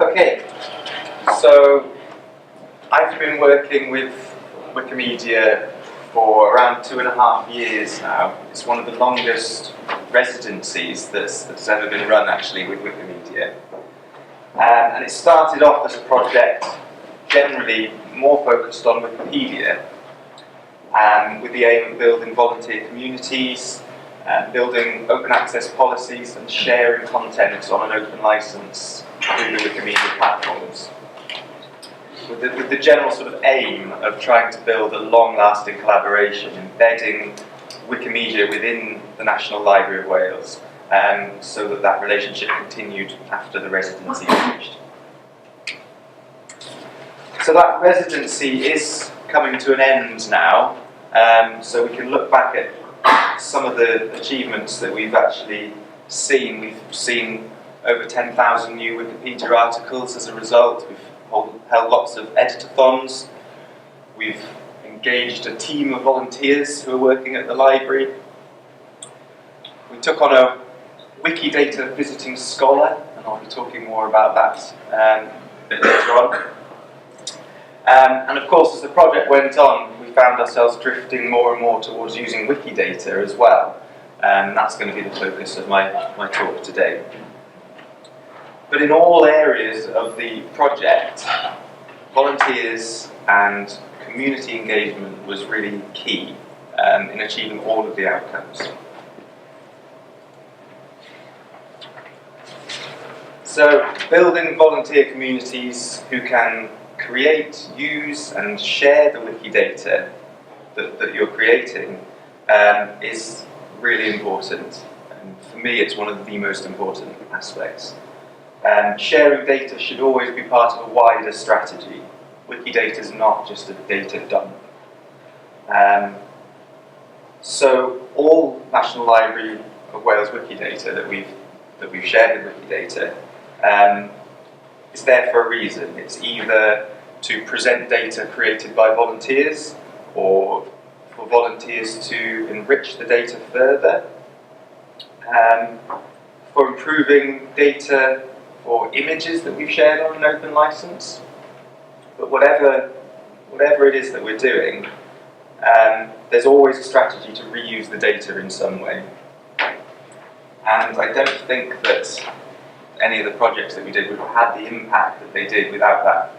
Okay, so I've been working with Wikimedia for around 2.5 years now. It's one of the longest residencies that's ever been run, actually, with Wikimedia. And it started off as a project generally more focused on Wikipedia, with the aim of building volunteer communities, building open access policies and sharing content on an open license through the Wikimedia platforms. With the general sort of aim of trying to build a long-lasting collaboration, embedding Wikimedia within the National Library of Wales, so that that relationship continued after the residency finished. So that residency is coming to an end now, so we can look back at some of the achievements that we've actually seen. We've seen over 10,000 new Wikipedia articles as a result. We've held lots of editathons. We've engaged a team of volunteers who are working at the library. We took on a Wikidata visiting scholar, and I'll be talking more about that a bit later on. And of course, as the project went on, we found ourselves drifting more and more towards using Wikidata as well. And that's going to be the focus of my talk today. But in all areas of the project, volunteers and community engagement was really key in achieving all of the outcomes. So, building volunteer communities who can create, use and share the Wikidata that you're creating is really important. And for me, it's one of the most important aspects. Sharing data should always be part of a wider strategy. Wikidata is not just a data dump. So all National Library of Wales Wikidata that we've shared with Wikidata is there for a reason. It's either to present data created by volunteers, or for volunteers to enrich the data further, for improving data or images that we've shared on an open license. But whatever it is that we're doing, there's always a strategy to reuse the data in some way. And I don't think that any of the projects that we did would have had the impact that they did without that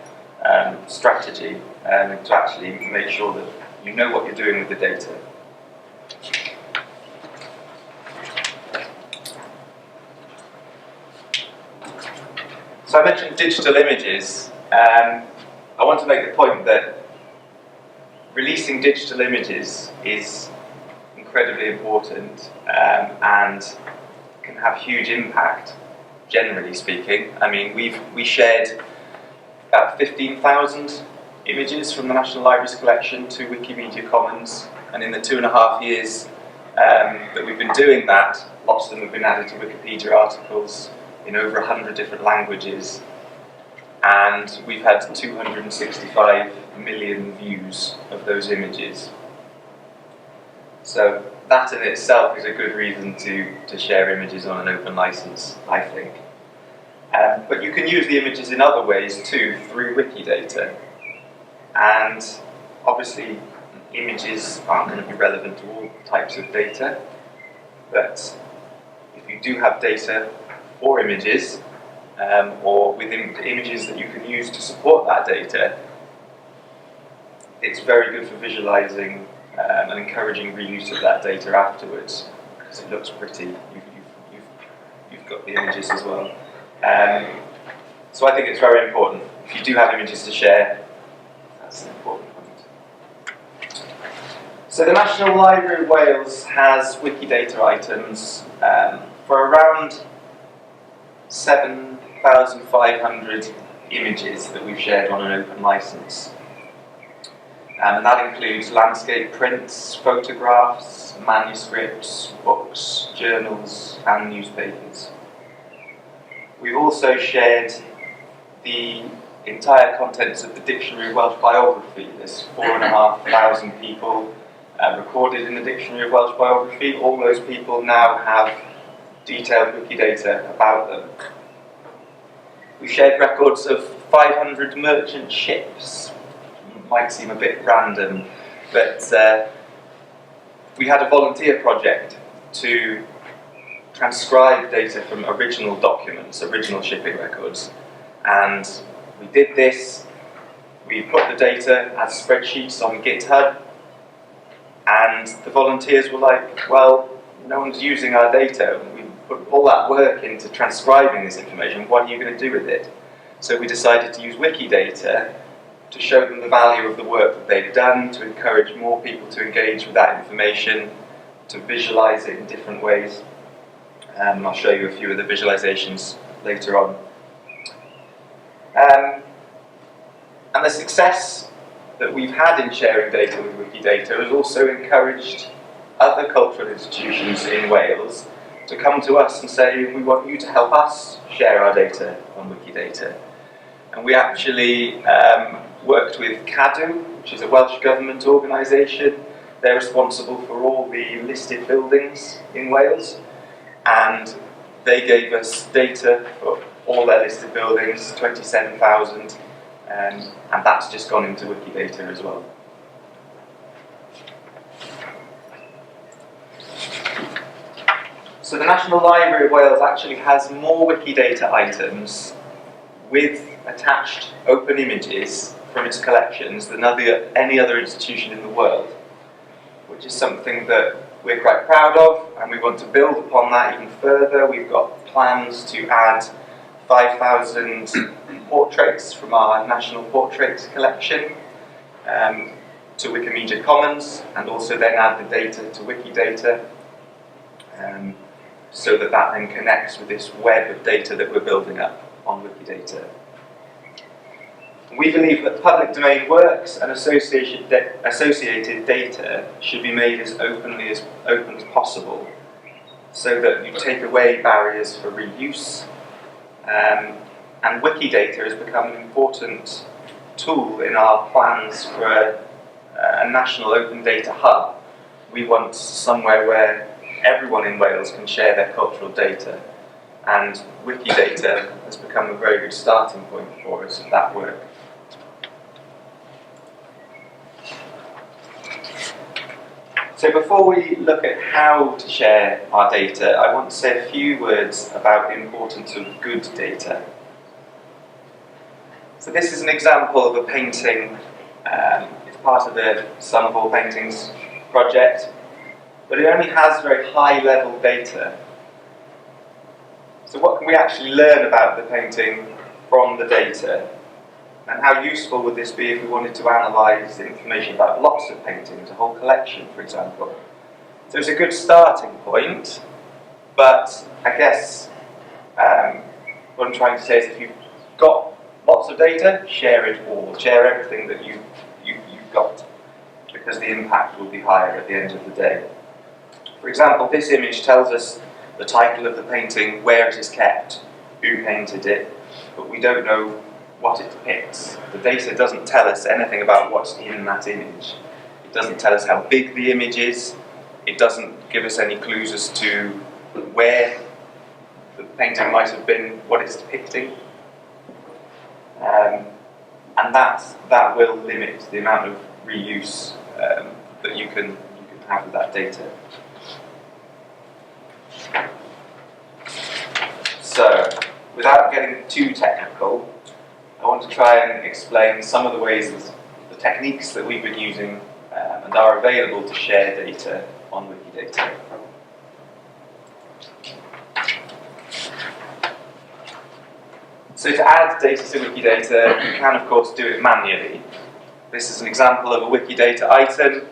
strategy to actually make sure that you know what you're doing with the data. So I mentioned digital images. I want to make the point that releasing digital images is incredibly important and can have huge impact, generally speaking. I mean, we shared about 15,000 images from the National Library's collection to Wikimedia Commons, and in the 2.5 years that we've been doing that, lots of them have been added to Wikipedia articles in over 100 different languages, and we've had 265 million views of those images. So that in itself is a good reason to share images on an open license, I think. But you can use the images in other ways too, through Wikidata. And obviously, images aren't going to be relevant to all types of data, but if you do have data or images, or within images that you can use to support that data, it's very good for visualizing and encouraging reuse of that data afterwards, because it looks pretty. You've got the images as well. So I think it's very important. If you do have images to share, that's an important point. So the National Library of Wales has Wikidata items for around 7,500 images that we've shared on an open license. And that includes landscape prints, photographs, manuscripts, books, journals, and newspapers. We've also shared the entire contents of the Dictionary of Welsh Biography. There's 4,500 people recorded in the Dictionary of Welsh Biography. All those people now have detailed Wikidata about them. We shared records of 500 merchant ships. It might seem a bit random, but we had a volunteer project to transcribe data from original documents, original shipping records, and we did this. We put the data as spreadsheets on GitHub, and the volunteers were like, well, no one's using our data. We put all that work into transcribing this information. What are you going to do with it? So we decided to use Wikidata to show them the value of the work that they've done, to encourage more people to engage with that information, to visualize it in different ways. I'll show you a few of the visualizations later on. And the success that we've had in sharing data with Wikidata has also encouraged other cultural institutions in Wales to come to us and say, we want you to help us share our data on Wikidata. And we actually worked with Cadw, which is a Welsh government organisation. They're responsible for all the listed buildings in Wales, and they gave us data for all their listed buildings, 27,000, and that's just gone into Wikidata as well. So the National Library of Wales actually has more Wikidata items with attached open images from its collections than any other institution in the world, which is something that we're quite proud of, and we want to build upon that even further. We've got plans to add 5,000 portraits from our National Portraits collection to Wikimedia Commons, and also then add the data to Wikidata, so that then connects with this web of data that we're building up on Wikidata. We believe that public domain works and associated data should be made as open as possible, so that you take away barriers for reuse. And Wikidata has become an important tool in our plans for a national open data hub. We want somewhere where everyone in Wales can share their cultural data, and Wikidata has become a very good starting point for us of that work. So before we look at how to share our data, I want to say a few words about the importance of good data. So this is an example of a painting. It's part of the Sum of All Paintings project, but it only has very high-level data. So what can we actually learn about the painting from the data? And how useful would this be if we wanted to analyse the information about lots of paintings, a whole collection, for example? So it's a good starting point, but I guess what I'm trying to say is if you've got lots of data, share it all. Share everything that you've got, because the impact will be higher at the end of the day. For example, this image tells us the title of the painting, where it is kept, who painted it, but we don't know what it depicts. The data doesn't tell us anything about what's in that image. It doesn't tell us how big the image is. It doesn't give us any clues as to where the painting might have been, what it's depicting. And that will limit the amount of reuse that you can have with that data. So, without getting too technical, I want to try and explain some of the ways, the techniques that we've been using and are available to share data on Wikidata. So to add data to Wikidata, you can of course do it manually. This is an example of a Wikidata item.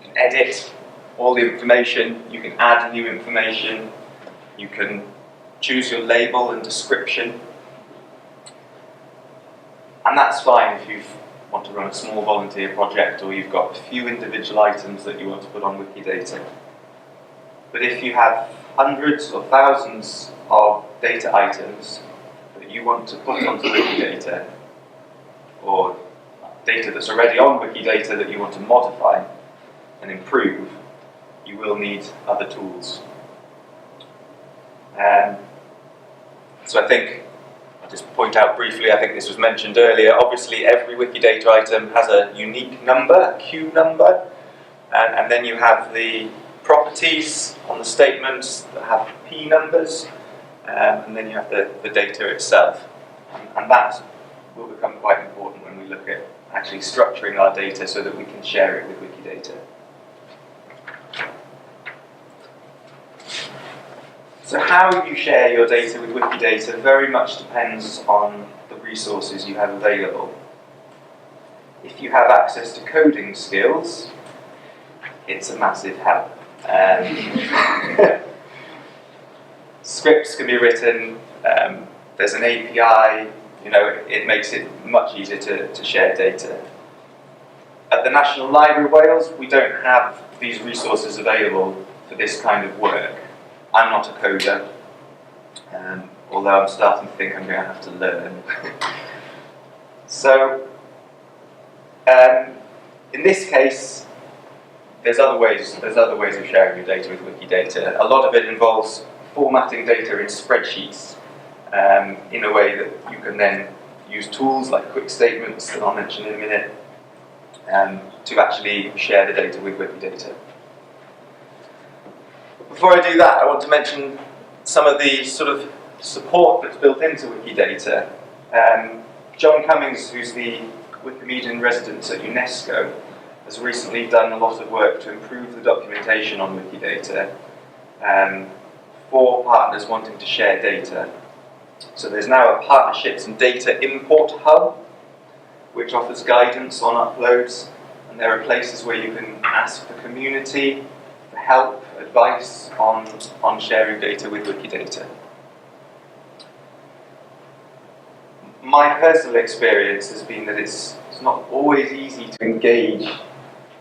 You can edit all the information, you can add new information, you can choose your label and description. And that's fine if you want to run a small volunteer project or you've got a few individual items that you want to put on Wikidata. But if you have hundreds or thousands of data items that you want to put onto Wikidata, or data that's already on Wikidata that you want to modify and improve, you will need other tools. So I think, I'll just point out briefly, I think this was mentioned earlier, obviously every Wikidata item has a unique number, a Q number, and then you have the properties on the statements that have P numbers, and then you have the data itself. And that will become quite important when we look at actually structuring our data so that we can share it with Wikidata. So how you share your data with Wikidata very much depends on the resources you have available. If you have access to coding skills, it's a massive help. Scripts can be written, there's an API, it makes it much easier to share data. At the National Library of Wales, we don't have these resources available for this kind of work. I'm not a coder, although I'm starting to think I'm going to have to learn. So, in this case, there's other ways of sharing your data with Wikidata. A lot of it involves formatting data in spreadsheets in a way that you can then use tools like quick statements that I'll mention in a minute to actually share the data with Wikidata. Before I do that, I want to mention some of the sort of support that's built into Wikidata. John Cummings, who's the Wikimedian resident at UNESCO, has recently done a lot of work to improve the documentation on Wikidata for partners wanting to share data. So there's now a partnerships and data import hub, which offers guidance on uploads, and there are places where you can ask the community for help, advice on sharing data with Wikidata. My personal experience has been that it's not always easy to engage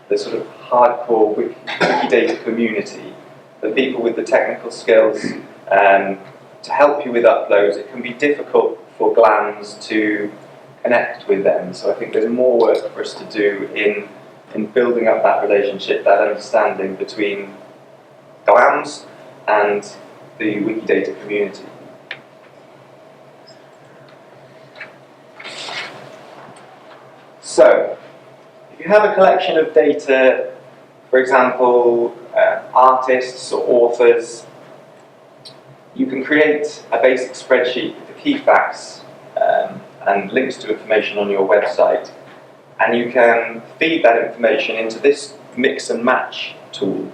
the sort of hardcore Wikidata community, the people with the technical skills to help you with uploads. It can be difficult for GLAMs to connect with them, so I think there's more work for us to do in building up that relationship, that understanding between GLAMs and the Wikidata community. So, if you have a collection of data, for example, artists or authors, you can create a basic spreadsheet with the key facts and links to information on your website, and you can feed that information into this mix and match tool,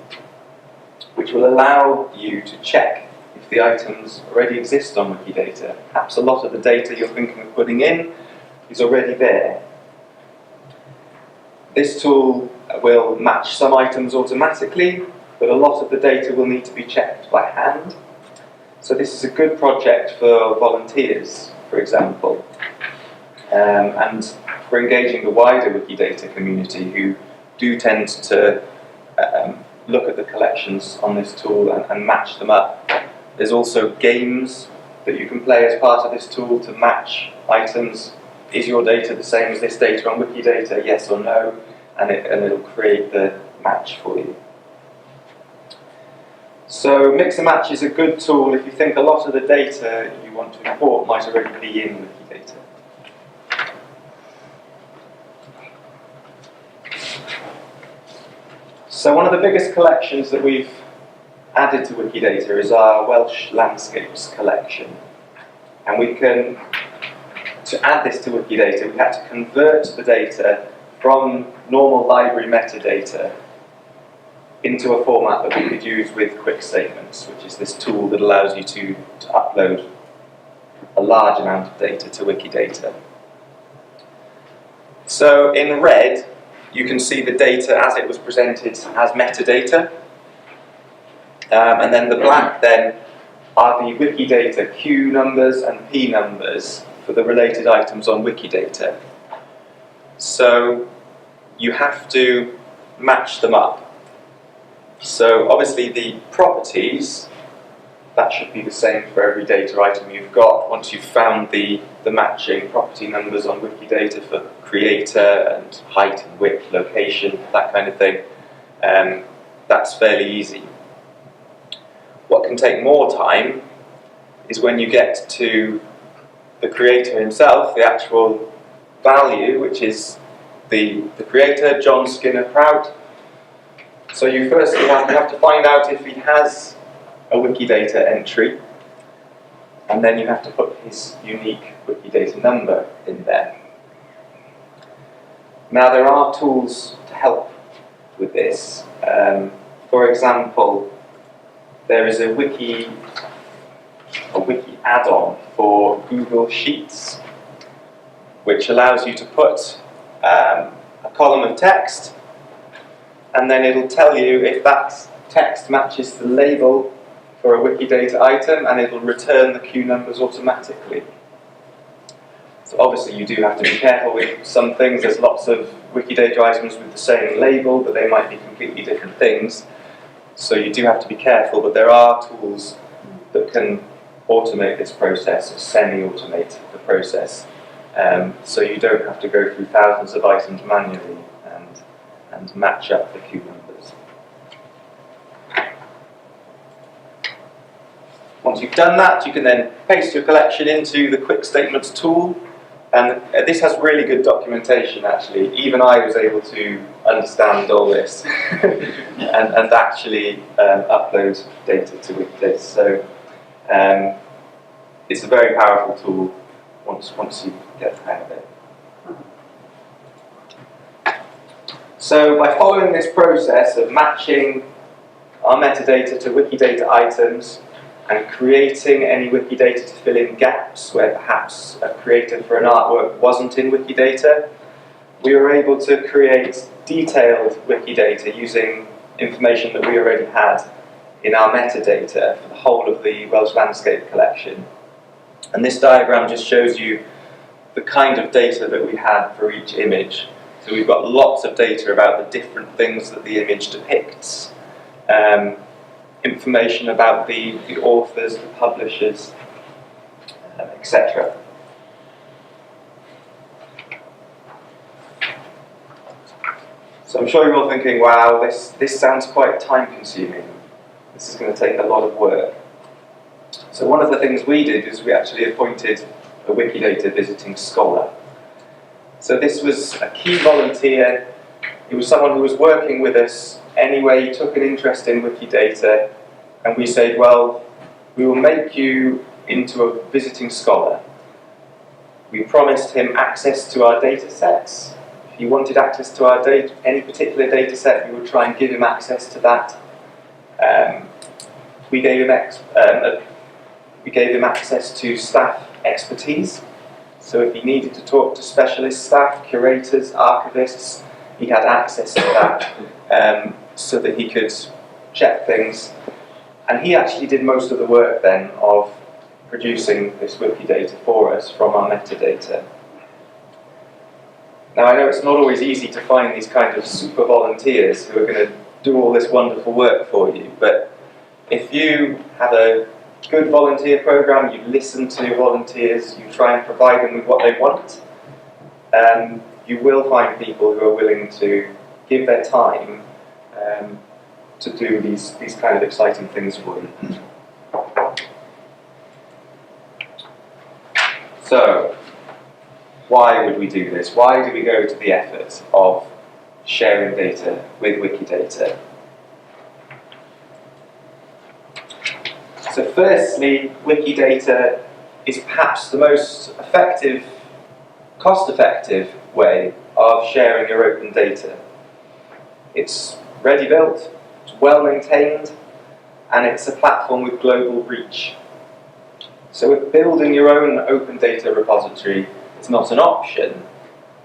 which will allow you to check if the items already exist on Wikidata. Perhaps a lot of the data you're thinking of putting in is already there. This tool will match some items automatically, but a lot of the data will need to be checked by hand. So this is a good project for volunteers, for example, and for engaging the wider Wikidata community who do tend to look at the collections on this tool and match them up. There's also games that you can play as part of this tool to match items. Is your data the same as this data on Wikidata, yes or no? And it'll create the match for you. So mix and match is a good tool if you think a lot of the data you want to import might already be in Wikidata. So one of the biggest collections that we've added to Wikidata is our Welsh landscapes collection. And to add this to Wikidata, we had to convert the data from normal library metadata into a format that we could use with quick statements, which is this tool that allows you to upload a large amount of data to Wikidata. So in red, you can see the data as it was presented as metadata. And then the black then are the Wikidata Q numbers and P numbers for the related items on Wikidata. So you have to match them up. So obviously the properties, that should be the same for every data item you've got. Once you've found the matching property numbers on Wikidata for creator and height and width, location, that kind of thing, that's fairly easy. What can take more time is when you get to the creator himself, the actual value, which is the creator, John Skinner Prout. So you firstly have to find out if he has a Wikidata entry, and then you have to put his unique Wikidata number in there. Now there are tools to help with this. For example, there is a Wiki add-on for Google Sheets, which allows you to put a column of text, and then it'll tell you if that text matches the label for a Wikidata item, and it'll return the Q numbers automatically. So obviously you do have to be careful with some things. There's lots of Wikidata items with the same label, but they might be completely different things. So you do have to be careful, but there are tools that can automate this process, or semi-automate the process, so you don't have to go through thousands of items manually and match up the Q numbers. Once you've done that, you can then paste your collection into the Quick Statements tool, and this has really good documentation actually. Even I was able to understand all this and actually upload data to Wikidata. So it's a very powerful tool once you get the hang of it. So by following this process of matching our metadata to Wikidata items and creating any Wikidata to fill in gaps where perhaps a creator for an artwork wasn't in Wikidata, we were able to create detailed Wikidata using information that we already had in our metadata for the whole of the Welsh landscape collection. And this diagram just shows you the kind of data that we had for each image. So we've got lots of data about the different things that the image depicts, information about the authors, the publishers, etc. So I'm sure you're all thinking, wow, this sounds quite time-consuming. This is going to take a lot of work. So one of the things we did is we actually appointed a Wikidata visiting scholar. So this was a key volunteer. He was someone who was working with us anyway. He took an interest in Wikidata, and we said, well, we will make you into a visiting scholar. We promised him access to our data sets. If he wanted access to our any particular data set, we would try and give him access to that. We gave him access to staff expertise. So if he needed to talk to specialist staff, curators, archivists, he had access to that so that he could check things. And he actually did most of the work then of producing this Wikidata for us from our metadata. Now I know it's not always easy to find these kind of super volunteers who are going to do all this wonderful work for you, but if you have a good volunteer program, you listen to your volunteers, you try and provide them with what they want, you will find people who are willing to give their time to do these kind of exciting things for you. So, why would we do this? Why do we go to the effort of sharing data with Wikidata? So firstly, Wikidata is perhaps the most effective, cost-effective way of sharing your open data. It's ready-built, it's well-maintained, and it's a platform with global reach. So if building your own open data repository is not an option,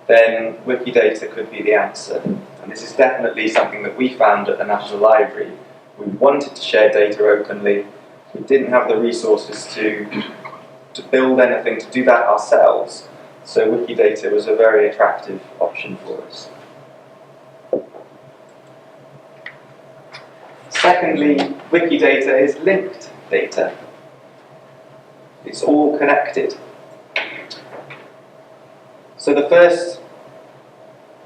then Wikidata could be the answer. And this is definitely something that we found at the National Library. We wanted to share data openly. We didn't have the resources to build anything to do that ourselves, so Wikidata was a very attractive option for us. Secondly, Wikidata is linked data. It's all connected. So the first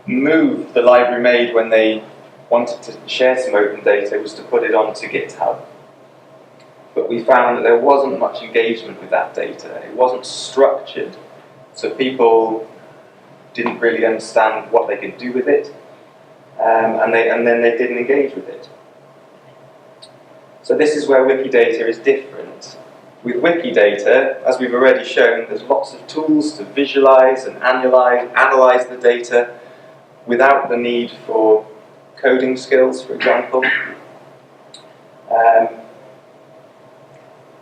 move the library made when they wanted to share some open data was to put it onto GitHub. but we found that there wasn't much engagement with that data. It wasn't structured, so people didn't really understand what they could do with it, and then they didn't engage with it. So this is where Wikidata is different. With Wikidata, as we've already shown, there's lots of tools to visualize and analyze the data without the need for coding skills, for example.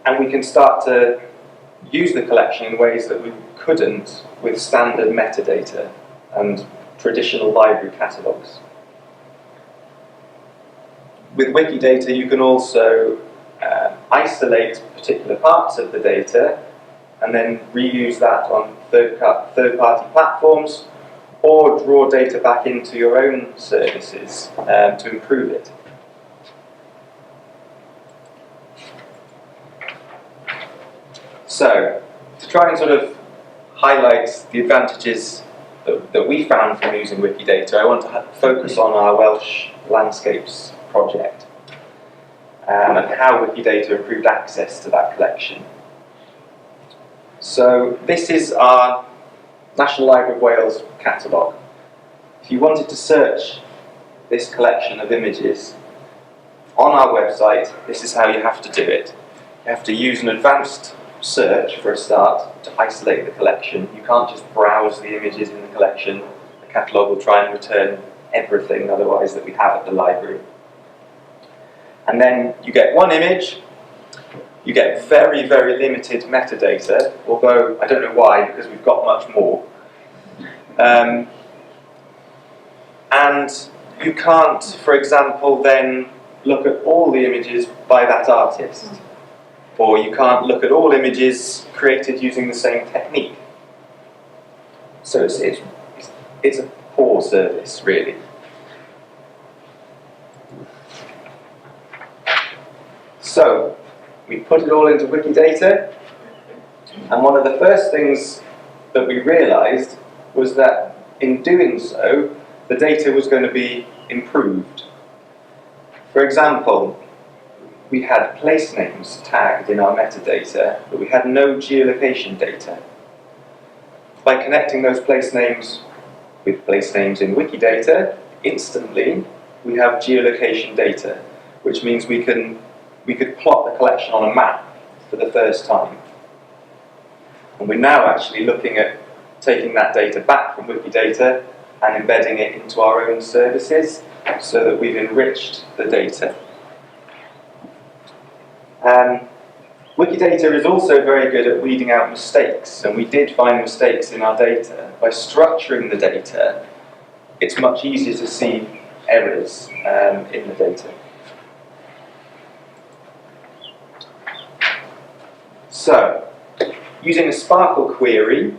And we can start to use the collection in ways that we couldn't with standard metadata and traditional library catalogues. With Wikidata, you can also isolate particular parts of the data and then reuse that on third-party platforms, or draw data back into your own services to improve it. So, to try and sort of highlight the advantages that we found from using Wikidata, I want to focus on our Welsh landscapes project and how Wikidata improved access to that collection. So this is our National Library of Wales catalogue. If you wanted to search this collection of images on our website, this is how you have to do it. You have to use an advanced search for a start to isolate the collection. You can't just browse the images in the collection. The catalogue will try and return everything otherwise that we have at the library. And then you get one image, you get very, very limited metadata, although I don't know why, because we've got much more. And you can't, for example, then look at all the images by that artist. Or you can't look at all images created using the same technique. So it's a poor service, really. So, we put it all into Wikidata, and one of the first things that we realized was that in doing so, the data was going to be improved. For example, we had place names tagged in our metadata, but we had no geolocation data. By connecting those place names with place names in Wikidata, instantly we have geolocation data, which means we could plot the collection on a map for the first time. And we're now actually looking at taking that data back from Wikidata and embedding it into our own services so that we've enriched the data. Wikidata is also very good at weeding out mistakes, and we did find mistakes in our data. By structuring the data, it's much easier to see errors in the data. So, using a Sparkle query,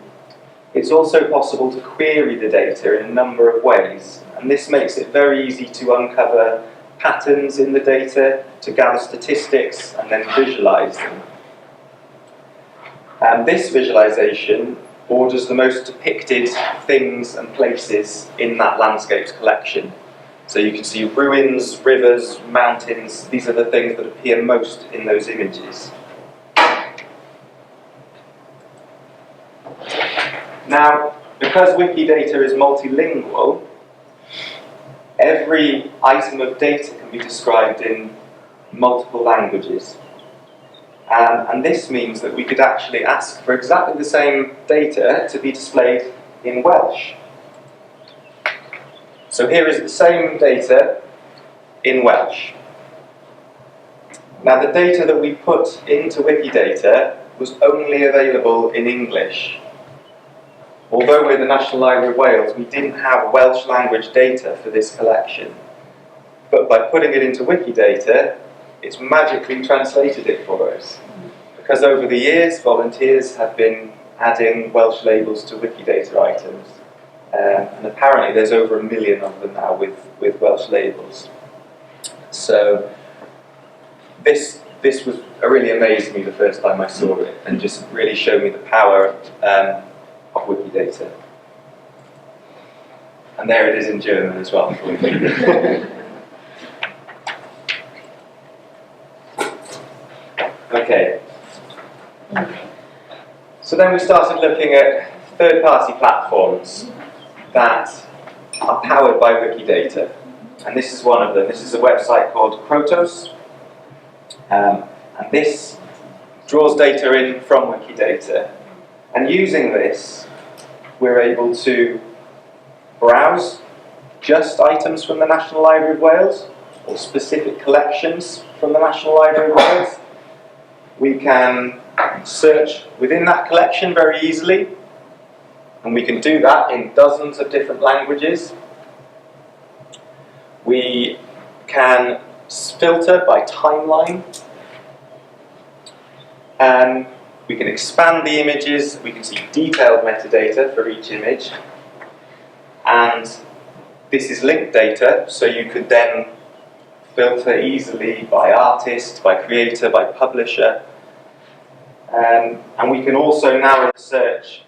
it's also possible to query the data in a number of ways, and this makes it very easy to uncover patterns in the data, to gather statistics, and then visualize them. And this visualization orders the most depicted things and places in that landscapes collection. So you can see ruins, rivers, mountains. These are the things that appear most in those images. Now, because Wikidata is multilingual, every item of data can be described in multiple languages. And this means that we could actually ask for exactly the same data to be displayed in Welsh. So here is the same data in Welsh. Now, the data that we put into Wikidata was only available in English. Although we're the National Library of Wales, we didn't have Welsh language data for this collection. But by putting it into Wikidata, it's magically translated it for us. Because over the years, volunteers have been adding Welsh labels to Wikidata items. And apparently there's over 1 million of them now with Welsh labels. So this was really amazed me the first time I saw it, and just really showed me the power of Wikidata. And there it is in German as well. Okay. So then we started looking at third-party platforms that are powered by Wikidata. And this is one of them. This is a website called Krotos. And this draws data in from Wikidata. And using this, we're able to browse just items from the National Library of Wales, or specific collections from the National Library of Wales. We can search within that collection very easily, and we can do that in dozens of different languages. We can filter by timeline. We can expand the images. We can see detailed metadata for each image. And this is linked data, so you could then filter easily by artist, by creator, by publisher. And we can also narrow the search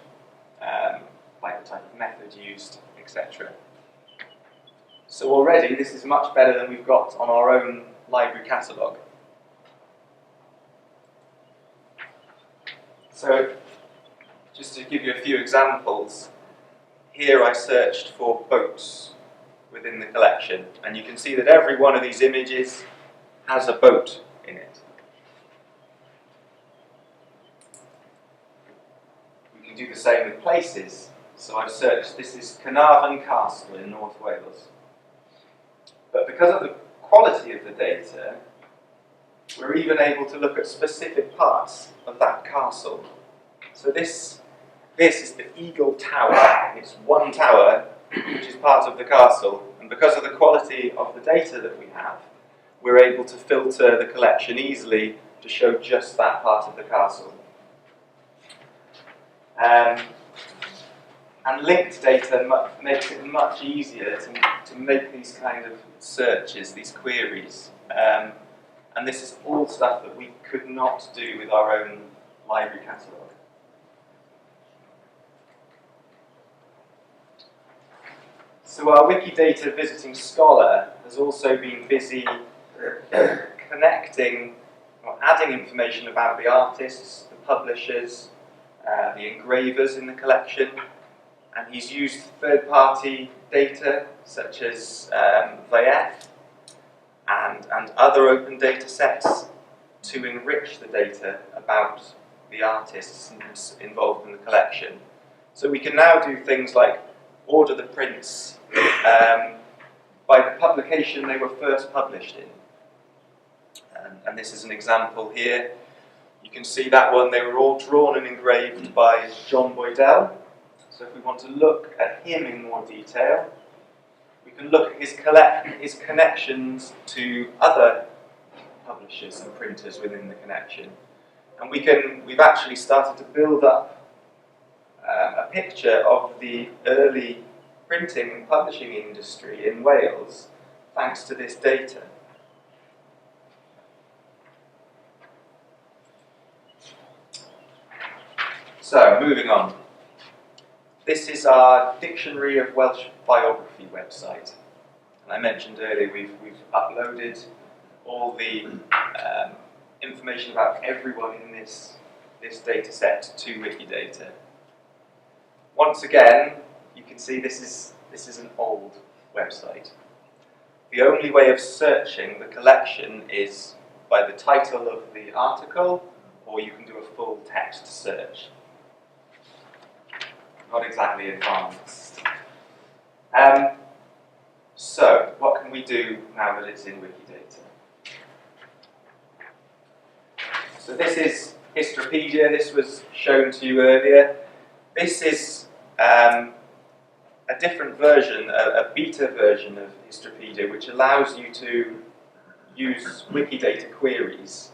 by the type of method used, etc. So already this is much better than we've got on our own library catalogue. So just to give you a few examples, here I searched for boats within the collection, and you can see that every one of these images has a boat in it. We can do the same with places. So I've searched, this is Carnarvon Castle in North Wales. But because of the quality of the data, we're even able to look at specific parts of that castle. So this is the Eagle Tower. It's one tower, which is part of the castle. And because of the quality of the data that we have, we're able to filter the collection easily to show just that part of the castle. And linked data makes it much easier to make these kind of searches, these queries. And this is all stuff that we could not do with our own library catalogue. So our Wikidata visiting scholar has also been busy connecting or adding information about the artists, the publishers, the engravers in the collection, and he's used third-party data such as VIF and other open data sets to enrich the data about the artists involved in the collection. So we can now do things like order the prints by the publication they were first published in. And this is an example here. You can see that one, they were all drawn and engraved by John Boydell. So if we want to look at him in more detail, we can look at his connections to other publishers and printers within the connection. And we've actually started to build up a picture of the early printing and publishing industry in Wales thanks to this data. So, moving on. This is our Dictionary of Welsh Biography website. And I mentioned earlier we've uploaded all the information about everyone in this data set to Wikidata. Once again, you can see this is an old website. The only way of searching the collection is by the title of the article, or you can do a full text search. Not exactly advanced. So, what can we do now that it's in Wikidata? So this is Histopedia. This was shown to you earlier. This is a different version, a beta version of Histopedia, which allows you to use Wikidata queries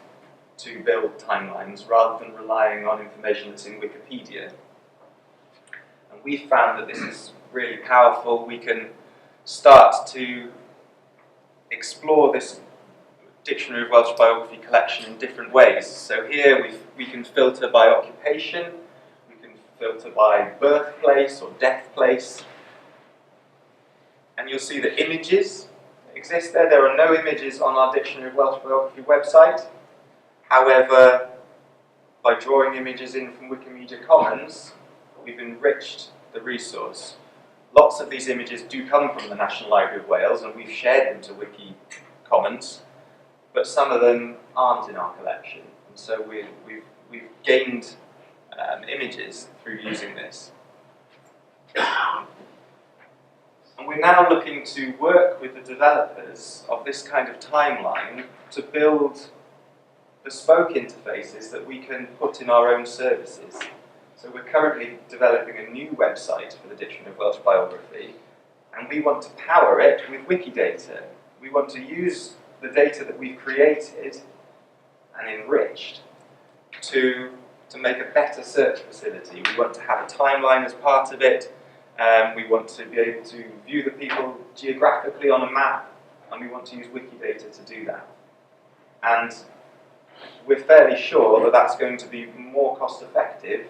to build timelines rather than relying on information that's in Wikipedia. And we found that this is really powerful. We can start to explore this Dictionary of Welsh Biography collection in different ways. So here we can filter by occupation, we can filter by birthplace or deathplace, and you'll see that images exist there. There are no images on our Dictionary of Welsh Biography website, However, by drawing images in from Wikimedia Commons, we've enriched the resource. Lots of these images do come from the National Library of Wales, and we've shared them to Wiki Commons, but some of them aren't in our collection. And so we've gained images through using this. And we're now looking to work with the developers of this kind of timeline to build bespoke interfaces that we can put in our own services. So we're currently developing a new website for the Dictionary of Welsh Biography, and we want to power it with Wikidata. We want to use the data that we've created and enriched to make a better search facility. We want to have a timeline as part of it. We want to be able to view the people geographically on a map, and we want to use Wikidata to do that. And we're fairly sure that that's going to be more cost effective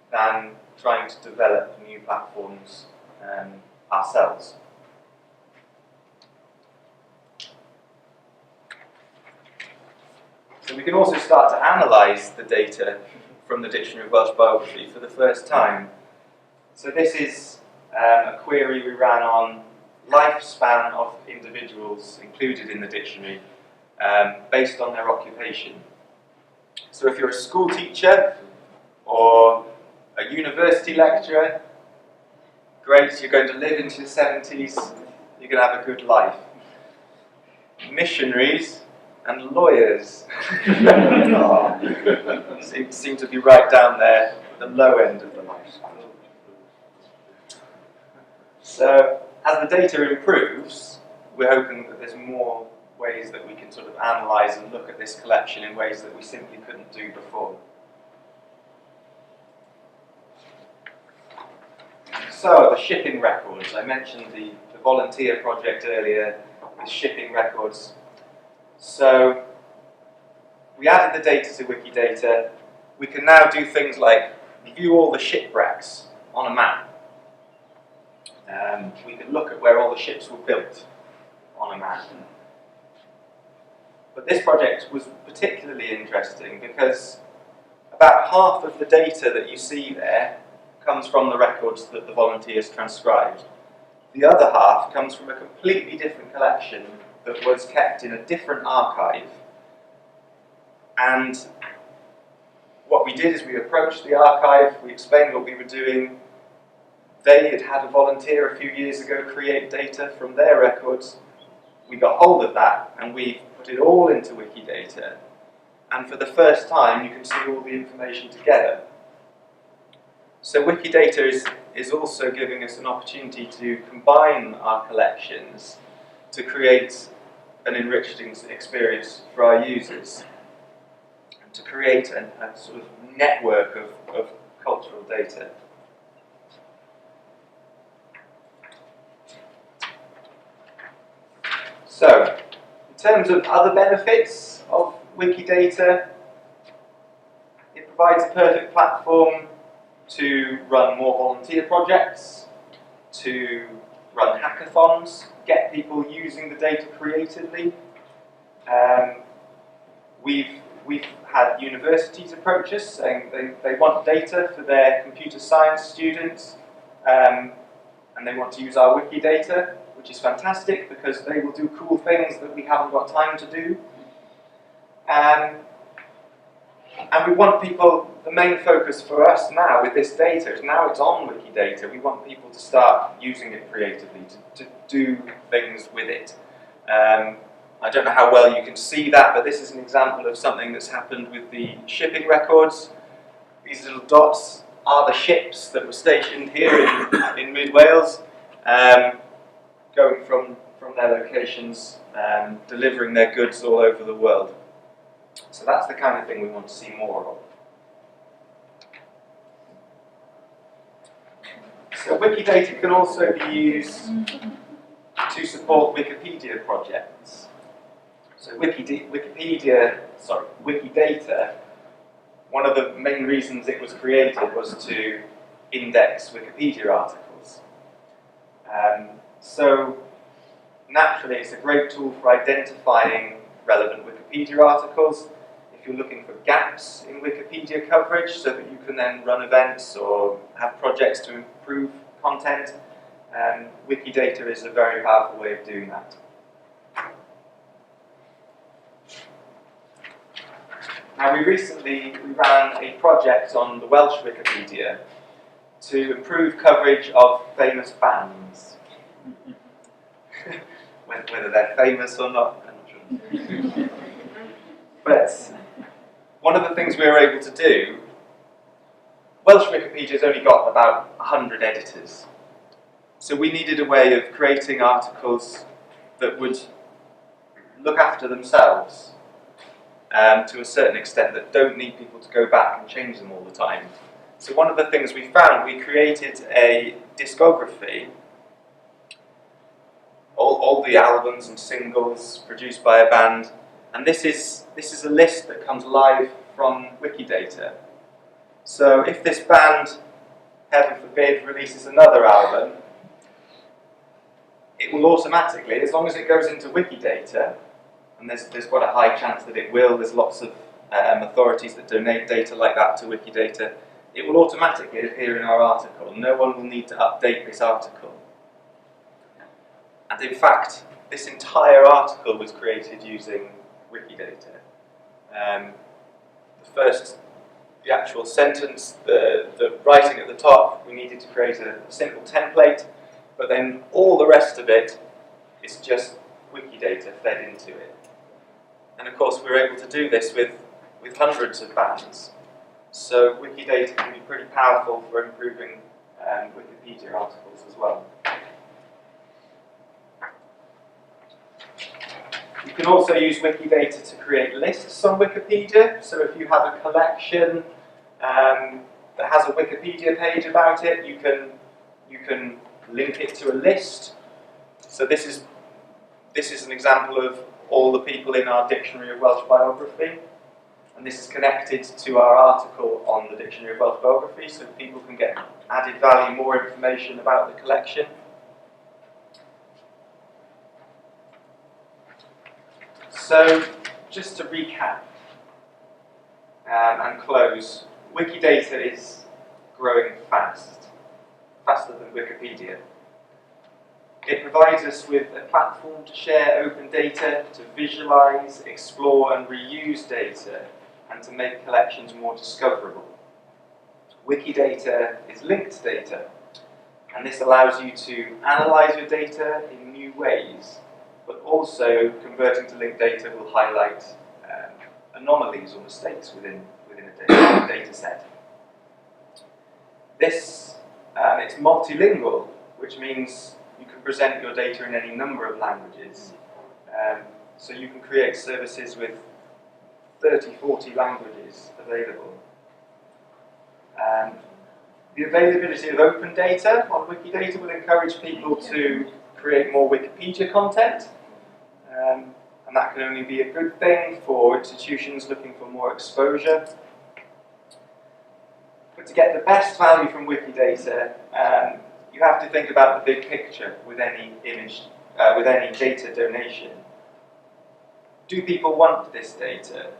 than trying to develop new platforms ourselves. So we can also start to analyse the data from the Dictionary of Welsh Biography for the first time. So this is a query we ran on lifespan of individuals included in the dictionary based on their occupation. So if you're a school teacher or a university lecturer, great, you're going to live into your 70s, you're going to have a good life. Missionaries and lawyers seem to be right down there, the low end of the lifespan. So as the data improves, we're hoping that there's more ways that we can sort of analyse and look at this collection in ways that we simply couldn't do before. So, the shipping records. I mentioned the volunteer project earlier with shipping records. So, we added the data to Wikidata. We can now do things like view all the shipwrecks on a map. We can look at where all the ships were built on a map. But this project was particularly interesting because about half of the data that you see there comes from the records that the volunteers transcribed. The other half comes from a completely different collection that was kept in a different archive. And what we did is we approached the archive, we explained what we were doing. They had had a volunteer a few years ago create data from their records. We got hold of that and we put it all into Wikidata. And for the first time you can see all the information together. So Wikidata is also giving us an opportunity to combine our collections to create an enriched experience for our users and to create a sort of network of cultural data. So, in terms of other benefits of Wikidata, it provides a perfect platform to run more volunteer projects, to run hackathons, get people using the data creatively. We've had universities approach us saying they want data for their computer science students and they want to use our Wikidata, which is fantastic because they will do cool things that we haven't got time to do. And we want people, the main focus for us now with this data is now it's on Wikidata. We want people to start using it creatively, to do things with it. I don't know how well you can see that, but this is an example of something that's happened with the shipping records. These little dots are the ships that were stationed here in mid-Wales, going from their locations, delivering their goods all over the world. So that's the kind of thing we want to see more of. So Wikidata can also be used to support Wikipedia projects. So Wikidata, one of the main reasons it was created was to index Wikipedia articles. So naturally it's a great tool for identifying relevant Wikipedia articles. If you're looking for gaps in Wikipedia coverage so that you can then run events or have projects to improve content, Wikidata is a very powerful way of doing that. Now, we ran a project on the Welsh Wikipedia to improve coverage of famous bands. Whether they're famous or not, I'm not sure. But one of the things we were able to do, Welsh Wikipedia's only got about 100 editors. So we needed a way of creating articles that would look after themselves to a certain extent, that don't need people to go back and change them all the time. So one of the things we found, we created a discography, all the albums and singles produced by a band, and this is a list that comes live from Wikidata. So if this band, heaven forbid, releases another album, it will automatically, as long as it goes into Wikidata, and there's quite a high chance that it will, there's lots of authorities that donate data like that to Wikidata, it will automatically appear in our article. No one will need to update this article. And in fact, this entire article was created using Wikidata. The actual sentence, the writing at the top, we needed to create a simple template, but then all the rest of it is just Wikidata fed into it. And of course, we're able to do this with hundreds of bands. So Wikidata can be pretty powerful for improving Wikipedia articles as well. You can also use Wikidata to create lists on Wikipedia. So if you have a collection that has a Wikipedia page about it, you can link it to a list. So this is an example of all the people in our Dictionary of Welsh Biography, and this is connected to our article on the Dictionary of Welsh Biography, so people can get added value, more information about the collection. So, just to recap and close, Wikidata is growing faster than Wikipedia. It provides us with a platform to share open data, to visualize, explore and reuse data, and to make collections more discoverable. Wikidata is linked data, and this allows you to analyze your data in new ways, but also converting to linked data will highlight anomalies or mistakes within a data set. It's multilingual, which means you can present your data in any number of languages. So you can create services with 30, 40 languages available. The availability of open data on Wikidata will encourage people to create more Wikipedia content, and that can only be a good thing for institutions looking for more exposure. But to get the best value from Wikidata, you have to think about the big picture with any data donation. Do people want this data?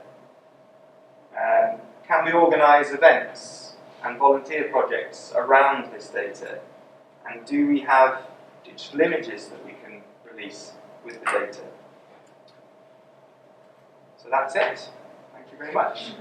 Can we organise events and volunteer projects around this data? And do we have digital images that we can release with the data? So that's it. Thank you very much.